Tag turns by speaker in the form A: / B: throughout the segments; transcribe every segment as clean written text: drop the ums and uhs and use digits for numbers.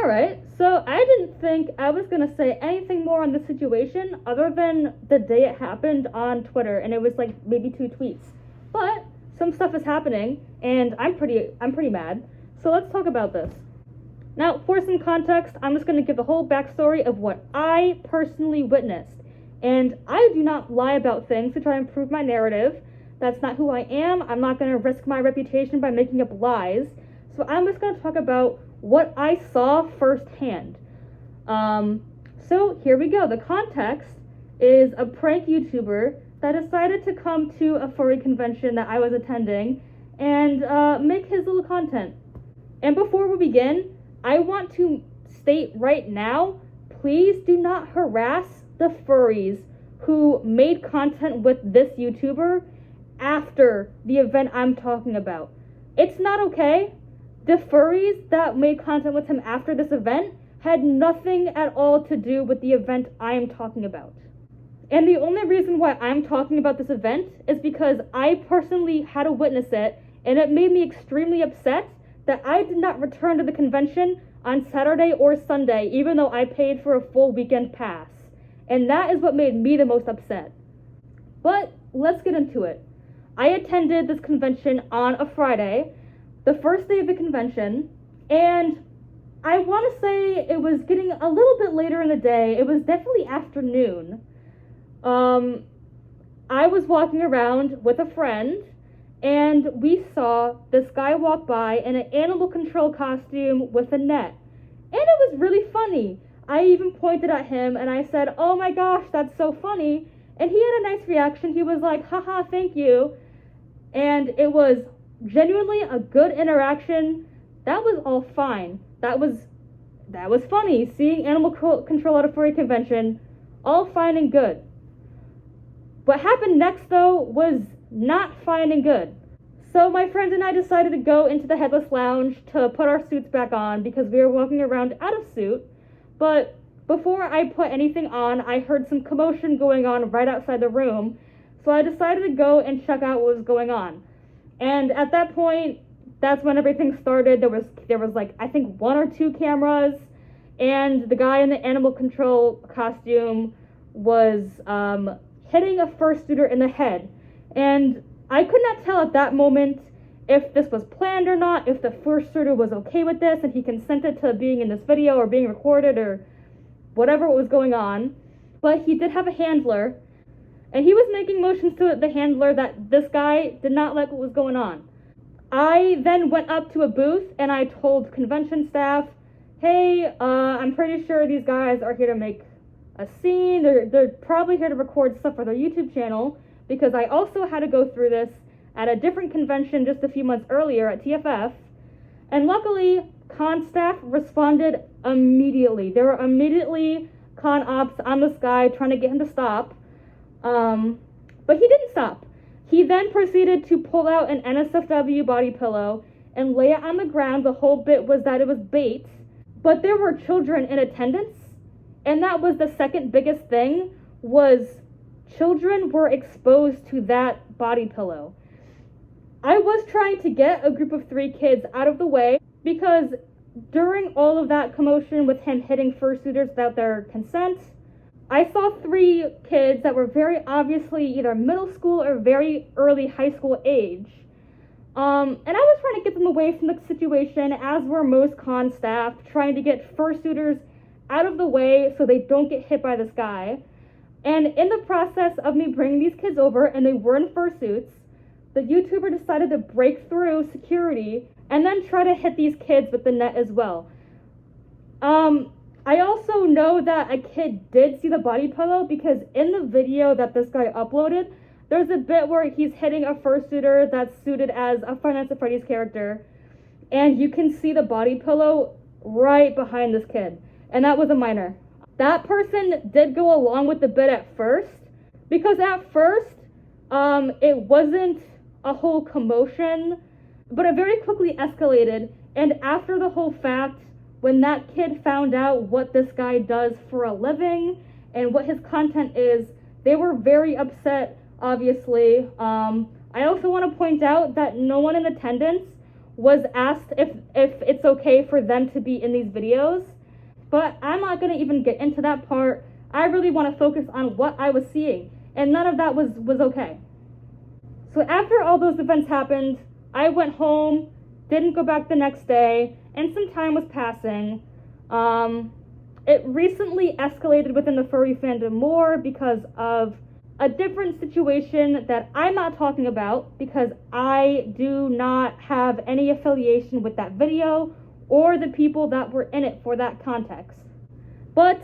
A: Alright, so I didn't think I was gonna say anything more on this situation other than the day it happened on Twitter, and it was like maybe 2 tweets. But some stuff is happening, and I'm pretty mad. So let's talk about this. Now, for some context, I'm just gonna give the whole backstory of what I personally witnessed. And I do not lie about things to try and prove my narrative. That's not who I am. I'm not gonna risk my reputation by making up lies. So I'm just gonna talk about what I saw firsthand. So here we go. The context is a prank YouTuber that decided to come to a furry convention that I was attending and make his little content. And before we begin, I want to state right now, please do not harass the furries who made content with this YouTuber after the event I'm talking about. It's not okay. The furries that made content with him after this event had nothing at all to do with the event I am talking about. And the only reason why I'm talking about this event is because I personally had to witness it, and it made me extremely upset that I did not return to the convention on Saturday or Sunday, even though I paid for a full weekend pass. And that is what made me the most upset. But let's get into it. I attended this convention on a Friday, the first day of the convention, and I want to say it was getting a little bit later in the day. It was definitely afternoon. I was walking around with a friend, and we saw this guy walk by in an animal control costume with a net. And it was really funny. I even pointed at him and I said, "Oh my gosh, that's so funny." And he had a nice reaction. He was like, "Haha, thank you." And it was genuinely a good interaction. That was all fine. That was funny. Seeing animal control at a furry convention, all fine and good. What happened next, though, was not fine and good. So my friend and I decided to go into the Headless Lounge to put our suits back on because we were walking around out of suit. But before I put anything on, I heard some commotion going on right outside the room. So I decided to go and check out what was going on. And at that point, that's when everything started. There was like, I think 1 or 2 cameras, and the guy in the animal control costume was hitting a fursuiter in the head. And I could not tell at that moment if this was planned or not, if the fursuiter was okay with this and he consented to being in this video or being recorded or whatever was going on. But he did have a handler, and he was making motions to the handler that this guy did not like what was going on. I then went up to a booth and I told convention staff, "Hey, I'm pretty sure these guys are here to make a scene. They're probably here to record stuff for their YouTube channel," because I also had to go through this at a different convention just a few months earlier at TFF. And luckily, con staff responded immediately. There were immediately con ops on this guy trying to get him to stop. But he didn't stop. He then proceeded to pull out an NSFW body pillow and lay it on the ground. The whole bit was that it was bait, but there were children in attendance, and that was the second biggest thing, was children were exposed to that body pillow. I was trying to get a group of 3 kids out of the way because during all of that commotion with him hitting fursuiters without their consent, I saw 3 kids that were very obviously either middle school or very early high school age. And I was trying to get them away from the situation, as were most con staff, trying to get fursuiters out of the way so they don't get hit by this guy. And in the process of me bringing these kids over, and they were in fursuits, the YouTuber decided to break through security and then try to hit these kids with the net as well. I also know that a kid did see the body pillow because in the video that this guy uploaded, there's a bit where he's hitting a fursuiter that's suited as a Five Nights at Freddy's character, and you can see the body pillow right behind this kid, and that was a minor. That person did go along with the bit at first, because at first, it wasn't a whole commotion, but it very quickly escalated, and after the whole fact, when that kid found out what this guy does for a living and what his content is, they were very upset, obviously. I also want to point out that no one in attendance was asked if it's okay for them to be in these videos. But I'm not going to even get into that part. I really want to focus on what I was seeing, and none of that was okay. So after all those events happened, I went home, didn't go back the next day, and some time was passing. It recently escalated within the furry fandom more because of a different situation that I'm not talking about, because I do not have any affiliation with that video or the people that were in it for that context. But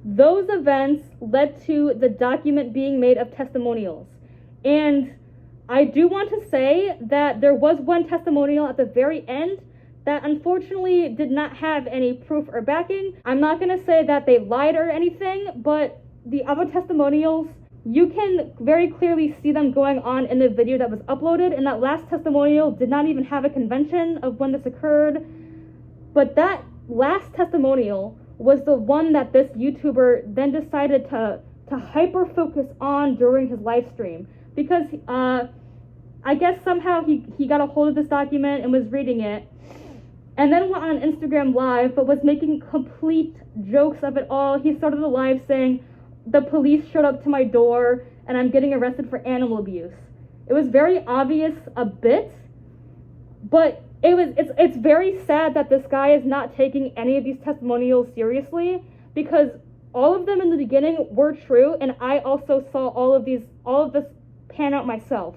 A: those events led to the document being made of testimonials. And I do want to say that there was one testimonial at the very end that unfortunately did not have any proof or backing. I'm not going to say that they lied or anything, but the other testimonials, you can very clearly see them going on in the video that was uploaded, and that last testimonial did not even have a convention of when this occurred. But that last testimonial was the one that this YouTuber then decided to hyper focus on during his live stream, because I guess somehow he got a hold of this document and was reading it, and then went on Instagram Live, but was making complete jokes of it all. He started the live saying, "The police showed up to my door and I'm getting arrested for animal abuse." It was very obvious a bit, but it's very sad that this guy is not taking any of these testimonials seriously, because all of them in the beginning were true, and I also saw all of this pan out myself.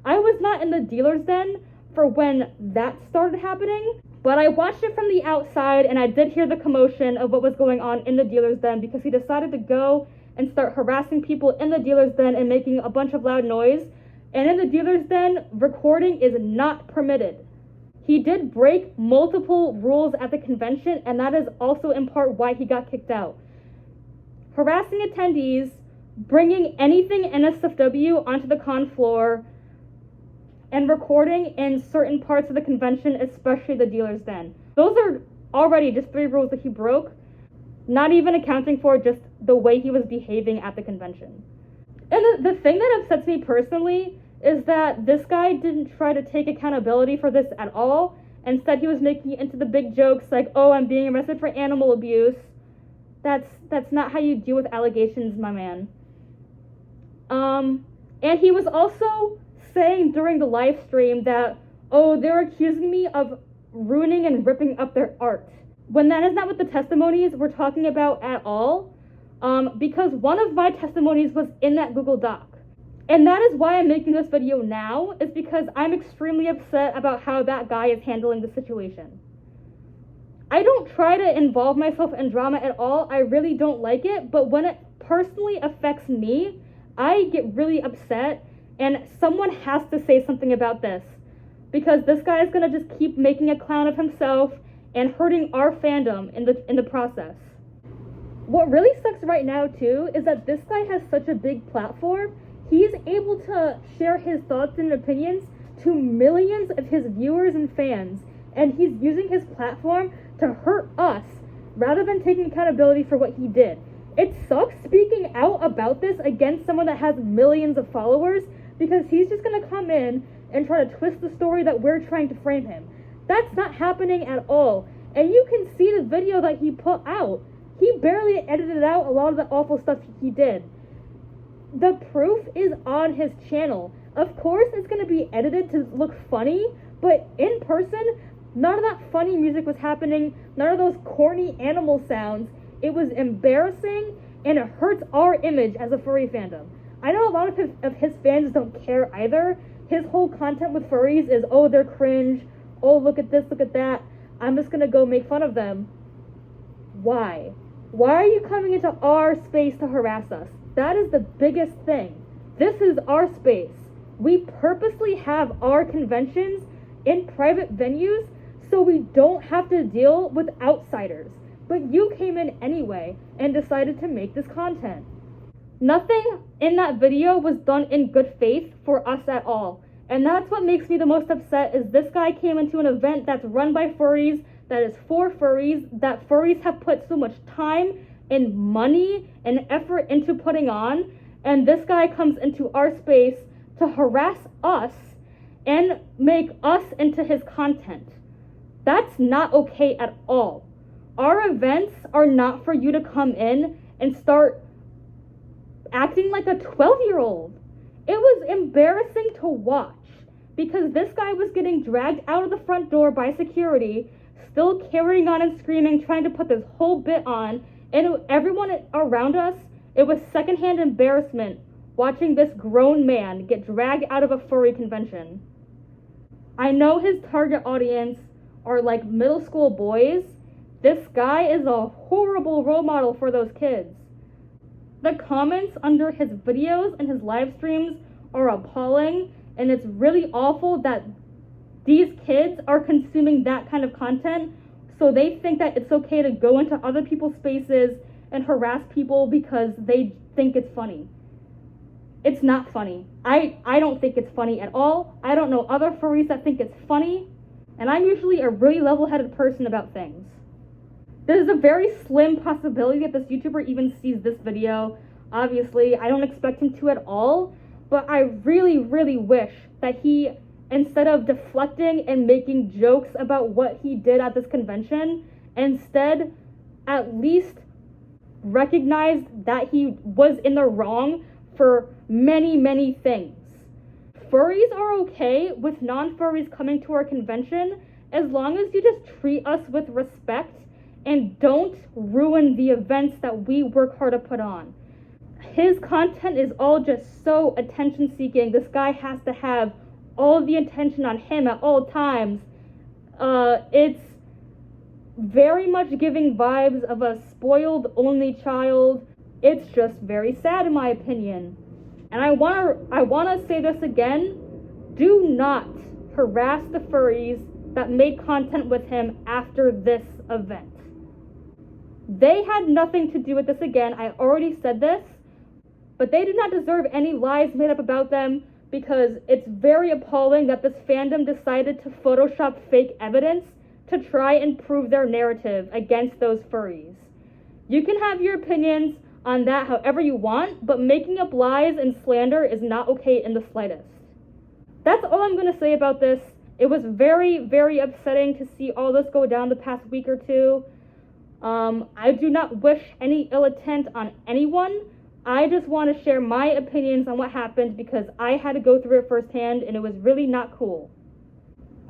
A: I was not in the dealer's den for when that started happening, but I watched it from the outside, and I did hear the commotion of what was going on in the dealer's den, because he decided to go and start harassing people in the dealer's den and making a bunch of loud noise. And in the dealer's den, recording is not permitted. He did break multiple rules at the convention, and that is also in part why he got kicked out. Harassing attendees, bringing anything NSFW onto the con floor, and recording in certain parts of the convention, especially the dealer's den. Those are already just 3 rules that he broke, not even accounting for just the way he was behaving at the convention. And the thing that upsets me personally is that this guy didn't try to take accountability for this at all. Instead, he was making it into the big jokes like, "Oh, I'm being arrested for animal abuse." That's not how you deal with allegations, my man. And he was also saying during the live stream that, "Oh, they're accusing me of ruining and ripping up their art," when that is not what the testimonies we're talking about at all, because one of my testimonies was in that Google Doc. And that is why I'm making this video now, is because I'm extremely upset about how that guy is handling the situation. I don't try to involve myself in drama at all. I really don't like it, but when it personally affects me, I get really upset, and someone has to say something about this, because this guy is going to just keep making a clown of himself and hurting our fandom in the process. What really sucks right now too is that this guy has such a big platform. He's able to share his thoughts and opinions to millions of his viewers and fans, and he's using his platform to hurt us rather than taking accountability for what he did. It sucks speaking out about this against someone that has millions of followers, because he's just going to come in and try to twist the story that we're trying to frame him. That's not happening at all. And you can see the video that he put out. He barely edited out a lot of the awful stuff he did. The proof is on his channel. Of course it's going to be edited to look funny, but in person, none of that funny music was happening, none of those corny animal sounds. It was embarrassing, and it hurts our image as a furry fandom. I know a lot of his fans don't care either. His whole content with furries is, "Oh, they're cringe. Oh, look at this, look at that. I'm just gonna go make fun of them." Why? Why are you coming into our space to harass us? That is the biggest thing. This is our space. We purposely have our conventions in private venues so we don't have to deal with outsiders. But you came in anyway and decided to make this content. Nothing in that video was done in good faith for us at all. And that's what makes me the most upset, is this guy came into an event that's run by furries, that is for furries, that furries have put so much time and money and effort into putting on, and this guy comes into our space to harass us and make us into his content. That's not okay at all. Our Our events are not for you to come in and start acting like a 12-year-old. It was embarrassing to watch because this guy was getting dragged out of the front door by security, still carrying on and screaming, trying to put this whole bit on, and everyone around us, it was secondhand embarrassment watching this grown man get dragged out of a furry convention. I know his target audience are like middle school boys. This guy is a horrible role model for those kids. The comments under his videos and his live streams are appalling, and it's really awful that these kids are consuming that kind of content, so they think that it's okay to go into other people's spaces and harass people because they think it's funny. It's not funny. I don't think it's funny at all. I don't know other furries that think it's funny, and I'm usually a really level-headed person about things. There's a very slim possibility that this YouTuber even sees this video. Obviously, I don't expect him to at all, but I really, really wish that he, instead of deflecting and making jokes about what he did at this convention, instead at least recognized that he was in the wrong for many, many things. Furries are okay with non-furries coming to our convention as long as you just treat us with respect and don't ruin the events that we work hard to put on. His content is all just so attention-seeking. This guy has to have all the attention on him at all times. It's very much giving vibes of a spoiled only child. It's just very sad in my opinion. And I wanna say this again. Do not harass the furries that made content with him after this event. They had nothing to do with this. Again, I already said this, but they do not deserve any lies made up about them because it's very appalling that this fandom decided to Photoshop fake evidence to try and prove their narrative against those furries. You can have your opinions on that however you want, but making up lies and slander is not okay in the slightest. That's all I'm going to say about this. It was very, very upsetting to see all this go down the past week or two. I do not wish any ill intent on anyone. I just want to share my opinions on what happened because I had to go through it firsthand and it was really not cool.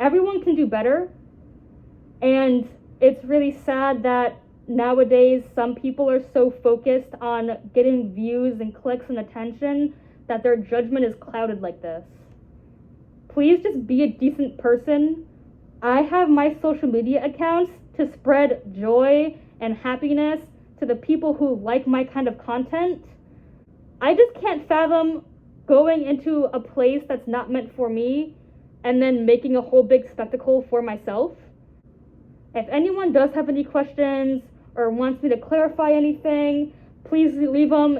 A: Everyone can do better, and it's really sad that nowadays some people are so focused on getting views and clicks and attention that their judgment is clouded like this. Please just be a decent person. I have my social media accounts to spread joy and happiness to the people who like my kind of content. I just can't fathom going into a place that's not meant for me and then making a whole big spectacle for myself. If anyone does have any questions or wants me to clarify anything, please leave them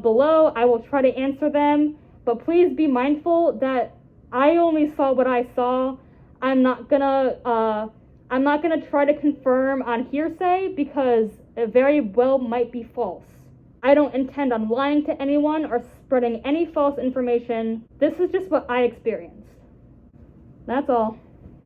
A: below. I will try to answer them, but please be mindful that I only saw what I saw. I'm not gonna try to confirm on hearsay because it very well might be false. I don't intend on lying to anyone or spreading any false information. This is just what I experienced. That's all.